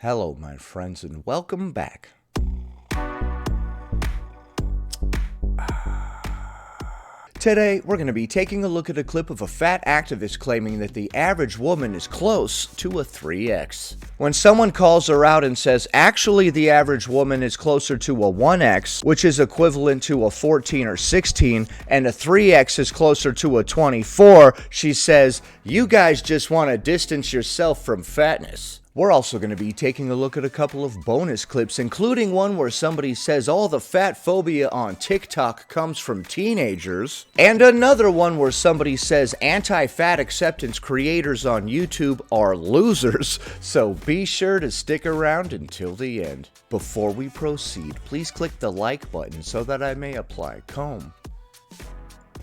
Hello, my friends, and welcome back. Today, we're going to be taking a look at a clip of a fat activist claiming that the average woman is close to a 3X. When someone calls her out and says, actually, the average woman is closer to a 1X, which is equivalent to a 14 or 16, and a 3X is closer to a 24, she says, you guys just want to distance yourself from fatness. We're also going to be taking a look at a couple of bonus clips, including one where somebody says all the fat phobia on TikTok comes from teenagers, and another one where somebody says anti-fat acceptance creators on YouTube are losers, so be sure to stick around until the end. Before we proceed, please click the like button so that I may apply comb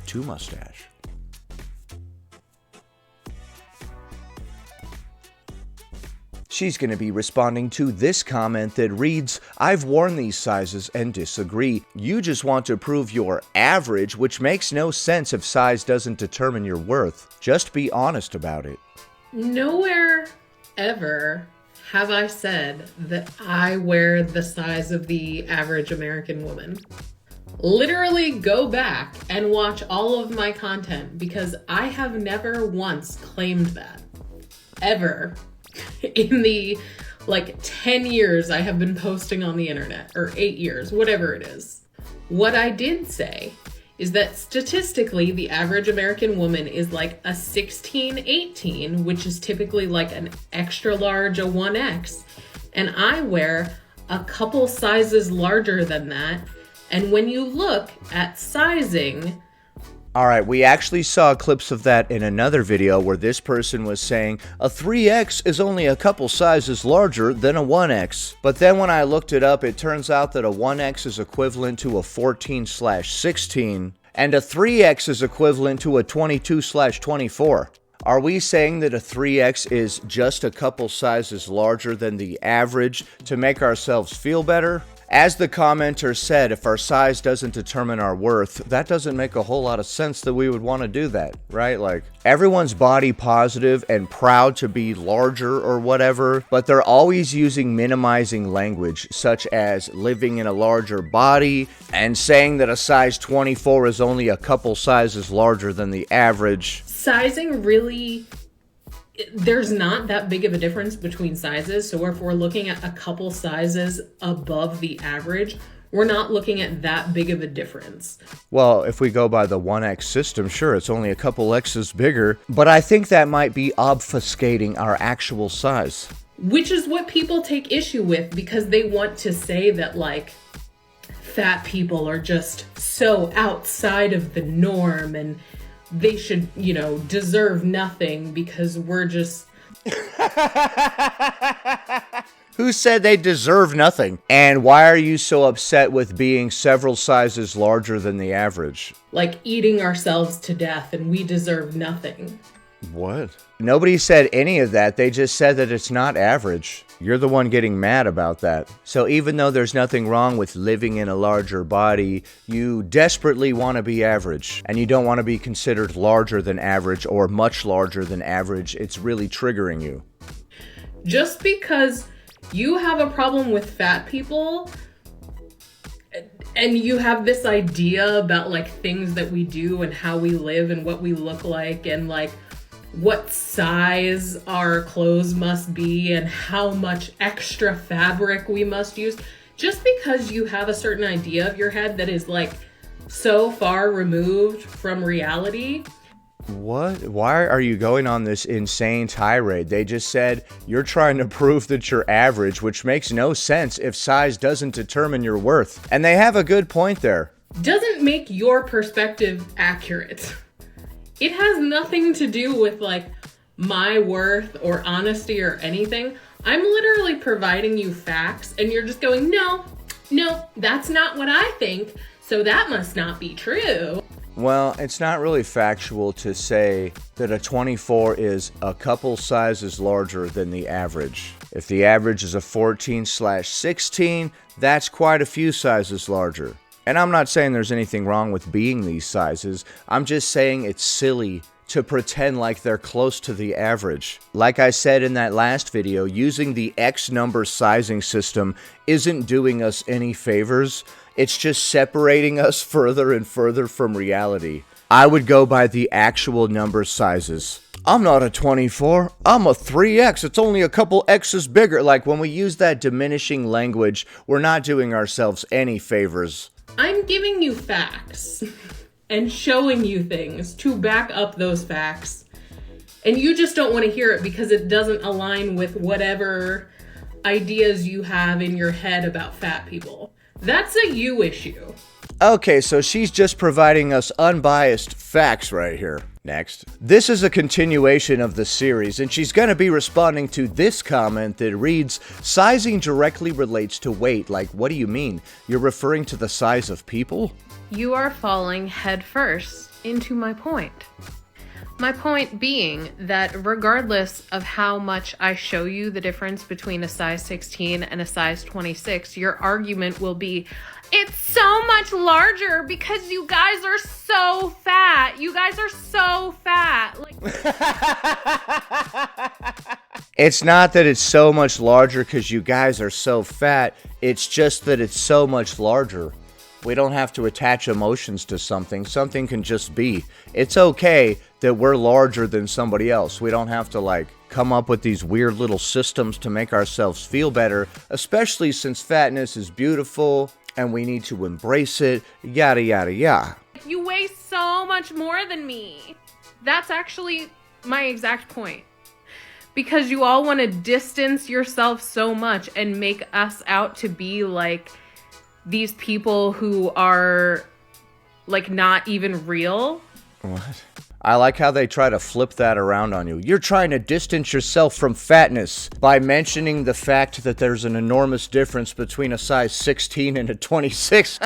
to mustache. She's going to be responding to this comment that reads, I've worn these sizes and disagree. You just want to prove you're average, which makes no sense if size doesn't determine your worth. Just be honest about it. Nowhere ever have I said that I wear the size of the average American woman. Literally go back and watch all of my content because I have never once claimed that. Ever. In the 10 years I have been posting on the internet, or 8 years, whatever it is. What I did say is that statistically the average American woman is like a 16, 18, which is typically like an extra large, a 1X. And I wear a couple sizes larger than that. And when you look at sizing, Alright, we actually saw clips of that in another video where this person was saying a 3X is only a couple sizes larger than a 1X. But then when I looked it up, it turns out that a 1X is equivalent to a 14/16, and a 3X is equivalent to a 22/24. Are we saying that a 3X is just a couple sizes larger than the average to make ourselves feel better? As the commenter said, if our size doesn't determine our worth, that doesn't make a whole lot of sense that we would want to do that, right? Like, everyone's body positive and proud to be larger or whatever, but they're always using minimizing language, such as living in a larger body and saying that a size 24 is only a couple sizes larger than the average. sizing really, there's not that big of a difference between sizes. So if we're looking at a couple sizes above the average, we're not looking at that big of a difference. Well, if we go by the 1X system, sure, it's only a couple X's bigger, but I think that might be obfuscating our actual size. Which is what people take issue with because they want to say that fat people are just so outside of the norm and they should, deserve nothing because we're just... Who said they deserve nothing? And why are you so upset with being several sizes larger than the average? Like eating ourselves to death and we deserve nothing. What? Nobody said any of that. They just said that it's not average. You're the one getting mad about that. So even though there's nothing wrong with living in a larger body, you desperately want to be average. And you don't want to be considered larger than average or much larger than average. It's really triggering you. Just because you have a problem with fat people and you have this idea about things that we do and how we live and what we look like and what size our clothes must be and how much extra fabric we must use. Just because you have a certain idea of your head that is so far removed from reality. What? Why are you going on this insane tirade? They just said you're trying to prove that you're average, which makes no sense if size doesn't determine your worth. And they have a good point there. Doesn't make your perspective accurate. It has nothing to do with my worth or honesty or anything. I'm literally providing you facts and you're just going, no, that's not what I think. So that must not be true. Well, it's not really factual to say that a 24 is a couple sizes larger than the average. If the average is a 14/16, that's quite a few sizes larger. And I'm not saying there's anything wrong with being these sizes. I'm just saying it's silly to pretend like they're close to the average. Like I said in that last video, using the X number sizing system isn't doing us any favors. It's just separating us further and further from reality. I would go by the actual number sizes. I'm not a 24, I'm a 3X, it's only a couple X's bigger. Like, when we use that diminishing language, we're not doing ourselves any favors. I'm giving you facts and showing you things to back up those facts. And you just don't want to hear it because it doesn't align with whatever ideas you have in your head about fat people. That's a you issue. Okay, so she's just providing us unbiased facts right here. Next. This is a continuation of the series, and she's going to be responding to this comment that reads, sizing directly relates to weight. Like, what do you mean? You're referring to the size of people? You are falling headfirst into my point. My point being that regardless of how much I show you the difference between a size 16 and a size 26, your argument will be, it's so much larger because you guys are so fat. You guys are so fat. Like, it's not that it's so much larger because you guys are so fat. It's just that it's so much larger. We don't have to attach emotions to something. Something can just be. It's okay that we're larger than somebody else. We don't have to, like, come up with these weird little systems to make ourselves feel better, especially since fatness is beautiful and we need to embrace it, yada, yada, yada. you weigh so much more than me. That's actually my exact point. Because you all want to distance yourself so much and make us out to be like these people who are like not even real. What? I like how they try to flip that around on you. You're trying to distance yourself from fatness by mentioning the fact that there's an enormous difference between a size 16 and a 26.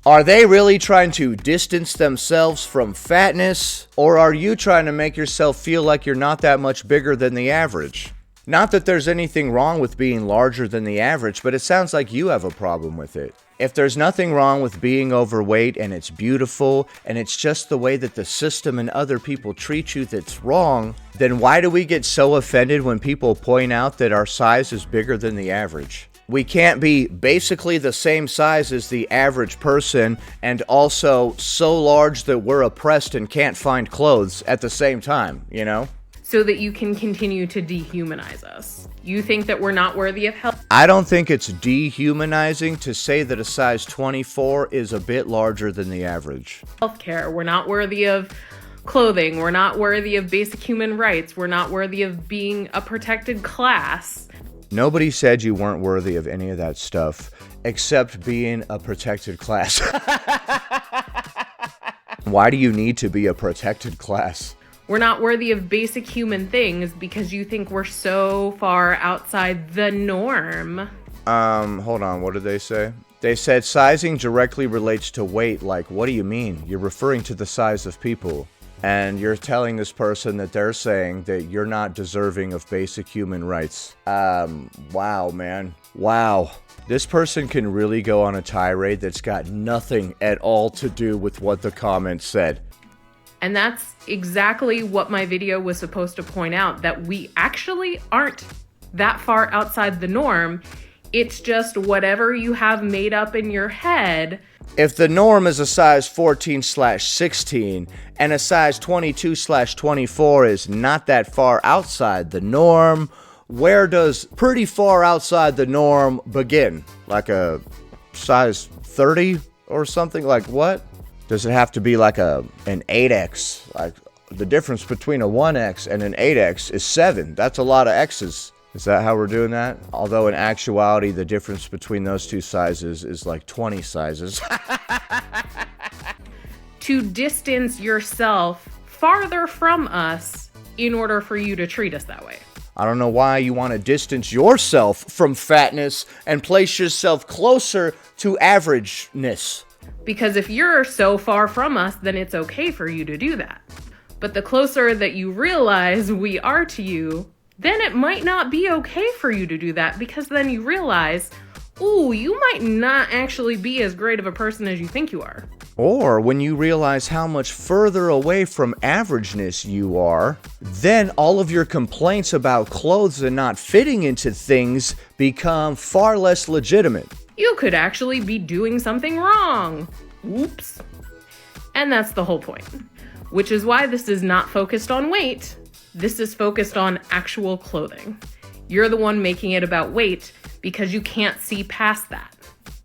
Are they really trying to distance themselves from fatness? Or are you trying to make yourself feel like you're not that much bigger than the average? Not that there's anything wrong with being larger than the average, but it sounds like you have a problem with it. If there's nothing wrong with being overweight and it's beautiful and it's just the way that the system and other people treat you that's wrong, then why do we get so offended when people point out that our size is bigger than the average? We can't be basically the same size as the average person and also so large that we're oppressed and can't find clothes at the same time, you know? So that you can continue to dehumanize us. You think that we're not worthy of help? I don't think it's dehumanizing to say that a size 24 is a bit larger than the average. Healthcare. We're not worthy of clothing. We're not worthy of basic human rights. We're not worthy of being a protected class. Nobody said you weren't worthy of any of that stuff, except being a protected class. Why do you need to be a protected class? We're not worthy of basic human things because you think we're so far outside the norm. Hold on, what did they say? They said sizing directly relates to weight. Like, what do you mean? You're referring to the size of people. And you're telling this person that they're saying that you're not deserving of basic human rights. Wow, man. Wow. This person can really go on a tirade that's got nothing at all to do with what the comment said. And that's exactly what my video was supposed to point out, that we actually aren't that far outside the norm. It's just whatever you have made up in your head. If the norm is a size 14/16 and a size 22/24 is not that far outside the norm, where does pretty far outside the norm begin? Like a size 30 or something? Like what? Does it have to be like an 8X? Like the difference between a 1X and an 8X is 7. That's a lot of X's. Is that how we're doing that? Although in actuality, the difference between those two sizes is like 20 sizes. To distance yourself farther from us in order for you to treat us that way. I don't know why you want to distance yourself from fatness and place yourself closer to averageness. Because if you're so far from us, then it's okay for you to do that. But the closer that you realize we are to you, then it might not be okay for you to do that, because then you realize, ooh, you might not actually be as great of a person as you think you are. Or when you realize how much further away from averageness you are, then all of your complaints about clothes and not fitting into things become far less legitimate. You could actually be doing something wrong. Oops. And that's the whole point. Which is why this is not focused on weight. This is focused on actual clothing. You're the one making it about weight because you can't see past that.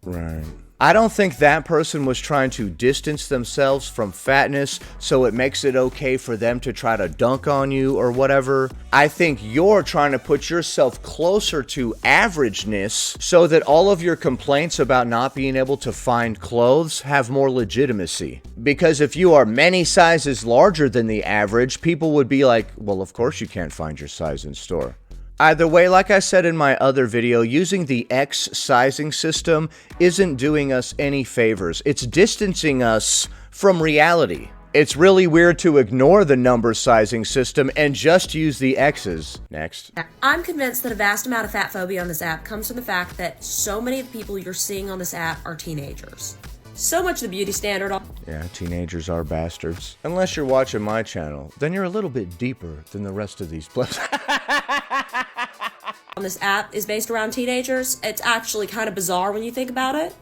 Right. I don't think that person was trying to distance themselves from fatness so it makes it okay for them to try to dunk on you or whatever. I think you're trying to put yourself closer to averageness so that all of your complaints about not being able to find clothes have more legitimacy. Because if you are many sizes larger than the average, people would be like, well, of course you can't find your size in store. Either way, like I said in my other video, using the X sizing system isn't doing us any favors. It's distancing us from reality. It's really weird to ignore the number sizing system and just use the X's. Next. I'm convinced that a vast amount of fat phobia on this app comes from the fact that so many of the people you're seeing on this app are teenagers. So much of the beauty standard Yeah, teenagers are bastards. Unless you're watching my channel, then you're a little bit deeper than the rest of these blips. on this app is based around teenagers. It's actually kind of bizarre when you think about it.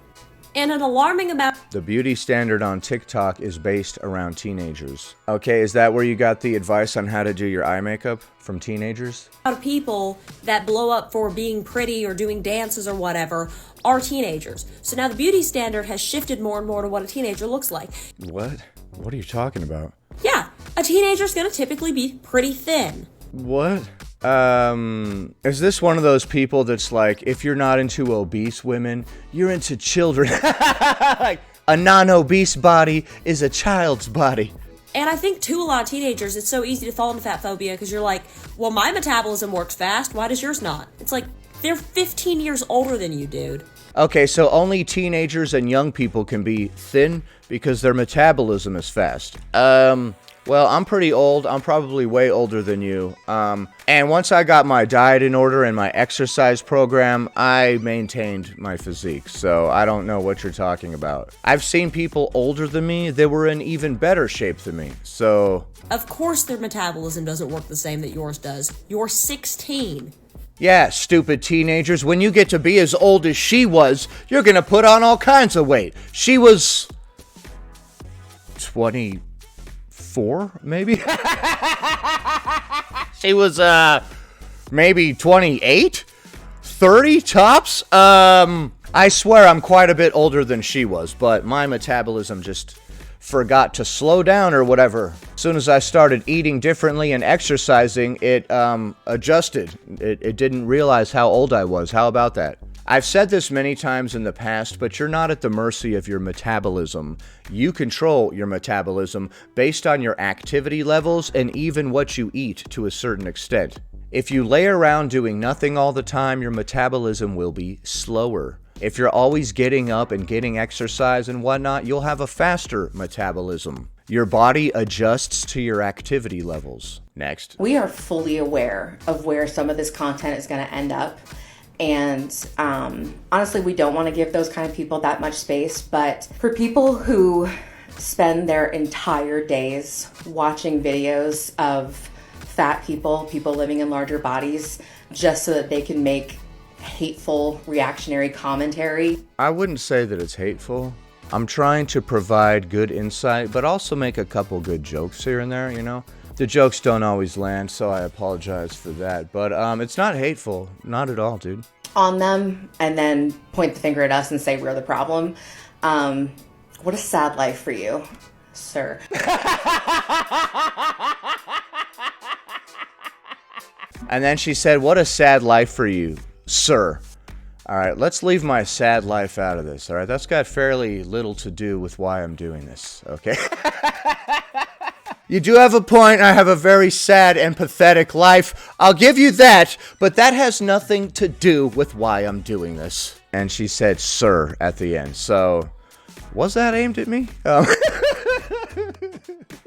And an alarming amount The beauty standard on TikTok is based around teenagers. Okay, is that where you got the advice on how to do your eye makeup from teenagers? of people that blow up for being pretty or doing dances or whatever are teenagers. So now the beauty standard has shifted more and more to what a teenager looks like. What? What are you talking about? Yeah, a teenager's gonna typically be pretty thin. What? Is this one of those people that's like, if you're not into obese women, you're into children? Like, a non-obese body is a child's body. And I think, too, a lot of teenagers, it's so easy to fall into fat phobia because you're like, well, my metabolism works fast. Why does yours not? It's like, they're 15 years older than you, dude. Okay, so only teenagers and young people can be thin because their metabolism is fast. Well, I'm pretty old. I'm probably way older than you. And once I got my diet in order and my exercise program, I maintained my physique. So I don't know what you're talking about. I've seen people older than me that were in even better shape than me. So Of course their metabolism doesn't work the same that yours does. You're 16. yeah, stupid teenagers, when you get to be as old as she was, you're gonna put on all kinds of weight. She was 24, maybe? She was, maybe 28? 30 tops? I swear I'm quite a bit older than she was, but my metabolism just forgot to slow down or whatever. As soon as I started eating differently and exercising, it adjusted. It didn't realize how old I was. How about that? I've said this many times in the past, but you're not at the mercy of your metabolism. You control your metabolism based on your activity levels and even what you eat to a certain extent. If you lay around doing nothing all the time, your metabolism will be slower. If you're always getting up and getting exercise and whatnot, you'll have a faster metabolism. Your body adjusts to your activity levels. Next. We are fully aware of where some of this content is going to end up. And honestly, we don't want to give those kind of people that much space. But for people who spend their entire days watching videos of fat people, people living in larger bodies, just so that they can make hateful reactionary commentary. I wouldn't say that it's hateful. I'm trying to provide good insight, but also make a couple good jokes here and there, you know? The jokes don't always land, so I apologize for that. But it's not hateful. Not at all, dude. On them and then point the finger at us and say we're the problem. What a sad life for you, sir. And then she said, what a sad life for you, sir. All right, let's leave my sad life out of this, all right? That's got fairly little to do with why I'm doing this, okay? You do have a point. I have a very sad and pathetic life. I'll give you that, but that has nothing to do with why I'm doing this. And she said, sir, at the end. So, was that aimed at me?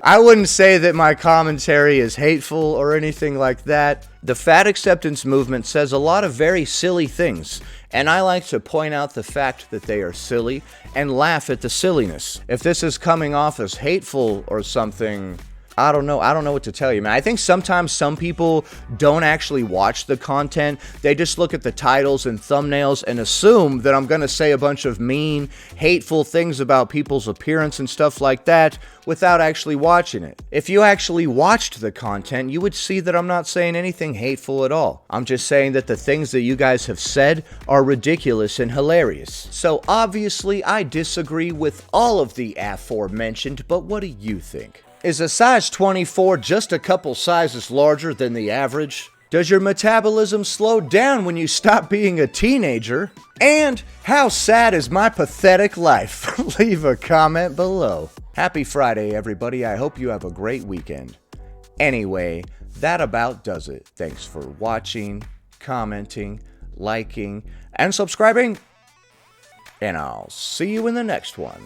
I wouldn't say that my commentary is hateful or anything like that. The fat acceptance movement says a lot of very silly things, and I like to point out the fact that they are silly and laugh at the silliness. If this is coming off as hateful or something, I don't know what to tell you, man. I think sometimes some people don't actually watch the content. They just look at the titles and thumbnails and assume that I'm going to say a bunch of mean, hateful things about people's appearance and stuff like that without actually watching it. If you actually watched the content, you would see that I'm not saying anything hateful at all. I'm just saying that the things that you guys have said are ridiculous and hilarious. So obviously, I disagree with all of the aforementioned, but what do you think? Is a size 24 just a couple sizes larger than the average? Does your metabolism slow down when you stop being a teenager? And how sad is my pathetic life? Leave a comment below. Happy Friday, everybody. I hope you have a great weekend. Anyway, that about does it. Thanks for watching, commenting, liking, and subscribing. And I'll see you in the next one.